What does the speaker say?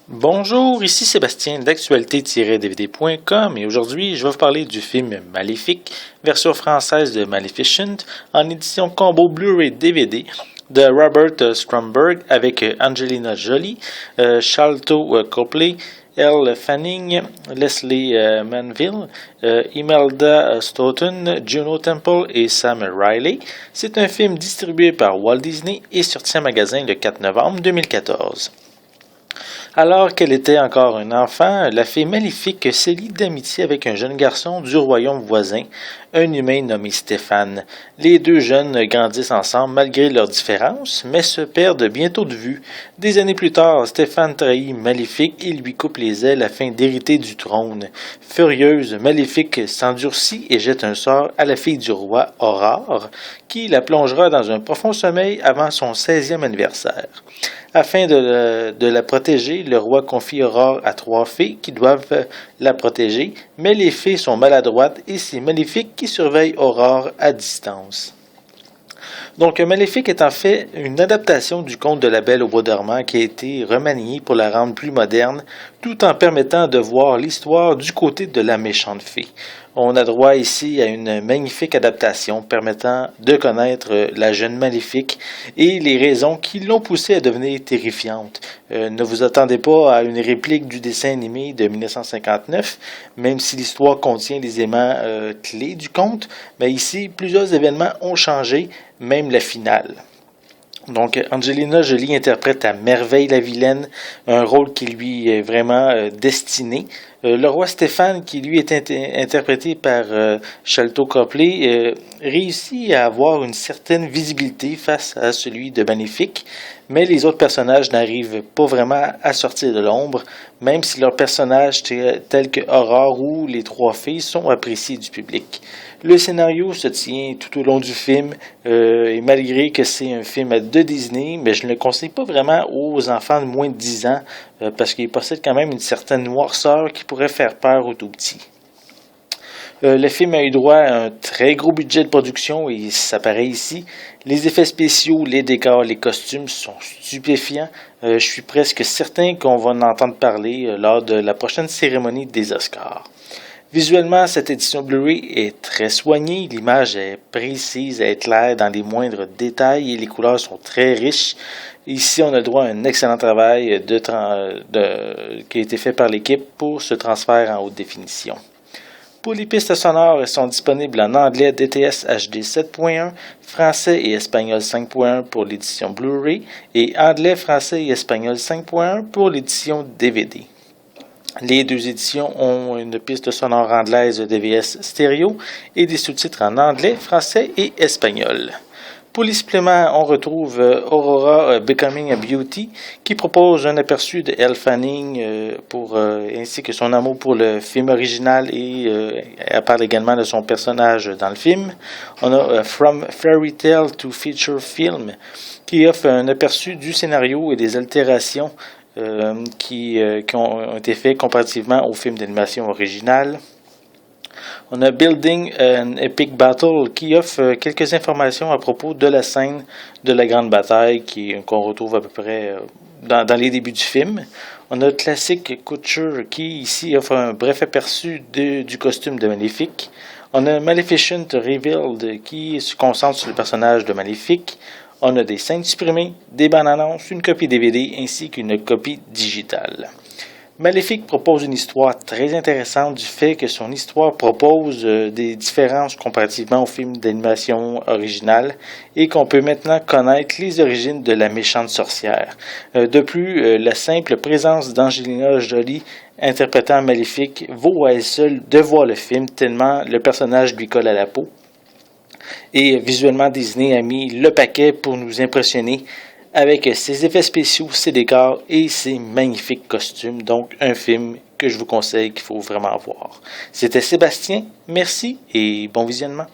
Bonjour, ici Sébastien d'actualité-dvd.com et aujourd'hui je vais vous parler du film Maléfique, version française de Maleficent, en édition combo Blu-ray DVD de Robert Stromberg avec Angelina Jolie, Sharlto Copley, Elle Fanning, Leslie Manville, Imelda Staunton, Juno Temple et Sam Riley. C'est un film distribué par Walt Disney et sorti en magasin le 4 novembre 2014. Alors qu'elle était encore un enfant, la fée Maléfique se lie d'amitié avec un jeune garçon du royaume voisin, un humain nommé Stéphane. Les deux jeunes grandissent ensemble malgré leurs différences, mais se perdent bientôt de vue. Des années plus tard, Stéphane trahit Maléfique et lui coupe les ailes afin d'hériter du trône. Furieuse, Maléfique s'endurcit et jette un sort à la fille du roi, Aurore, qui la plongera dans un profond sommeil avant son 16e anniversaire. Afin de la protéger, le roi confie Aurore à 3 fées qui doivent la protéger, mais les fées sont maladroites et c'est Maléfique qui surveille Aurore à distance. Donc, Maléfique est en fait une adaptation du conte de la Belle au bois dormant qui a été remanié pour la rendre plus moderne, tout en permettant de voir l'histoire du côté de la méchante fée. On a droit ici à une magnifique adaptation permettant de connaître la jeune Maléfique et les raisons qui l'ont poussée à devenir terrifiante. Ne vous attendez pas à une réplique du dessin animé de 1959, même si l'histoire contient les éléments clés du conte, mais ici, plusieurs événements ont changé, même la finale. Donc, Angelina Jolie interprète à merveille la vilaine, un rôle qui lui est vraiment destiné. Le roi Stéphane, qui lui est interprété par Sharlto Copley, réussit à avoir une certaine visibilité face à celui de Maléfique, mais les autres personnages n'arrivent pas vraiment à sortir de l'ombre, même si leurs personnages tels que Aurore ou les 3 filles sont appréciés du public. Le scénario se tient tout au long du film, et malgré que c'est un film de Disney, mais je ne le conseille pas vraiment aux enfants de moins de 10 ans, parce qu'il possède quand même une certaine noirceur qui pourrait faire peur aux tout petits. Le film a eu droit à un très gros budget de production et ça paraît ici. Les effets spéciaux, les décors, les costumes sont stupéfiants. Je suis presque certain qu'on va en entendre parler lors de la prochaine cérémonie des Oscars. Visuellement, cette édition Blu-ray est très soignée, l'image est précise, elle est claire dans les moindres détails et les couleurs sont très riches. Ici, on a le droit à un excellent travail qui a été fait par l'équipe pour ce transfert en haute définition. Pour les pistes sonores, elles sont disponibles en anglais DTS HD 7.1, français et espagnol 5.1 pour l'édition Blu-ray et anglais, français et espagnol 5.1 pour l'édition DVD. Les deux éditions ont une piste sonore anglaise DVS stéréo et des sous-titres en anglais, français et espagnol. Pour les suppléments, on retrouve Aurora Becoming a Beauty qui propose un aperçu de Elle Fanning ainsi que son amour pour le film original et elle parle également de son personnage dans le film. On a From Fairy Tale to Feature Film qui offre un aperçu du scénario et des altérations qui ont été faits comparativement au film d'animation original. On a Building an Epic Battle qui offre quelques informations à propos de la scène de la grande bataille qu'on retrouve à peu près dans les débuts du film. On a Classic Couture qui ici offre un bref aperçu du costume de Maléfique. On a Maleficent Revealed qui se concentre sur le personnage de Maléfique. On a des scènes supprimées, des bandes annonces, une copie DVD ainsi qu'une copie digitale. Maléfique propose une histoire très intéressante du fait que son histoire propose des différences comparativement au film d'animation original et qu'on peut maintenant connaître les origines de la méchante sorcière. De plus, la simple présence d'Angelina Jolie interprétant Maléfique vaut à elle seule de voir le film tellement le personnage lui colle à la peau. Et visuellement, Disney a mis le paquet pour nous impressionner avec ses effets spéciaux, ses décors et ses magnifiques costumes. Donc, un film que je vous conseille qu'il faut vraiment voir. C'était Sébastien, merci et bon visionnement.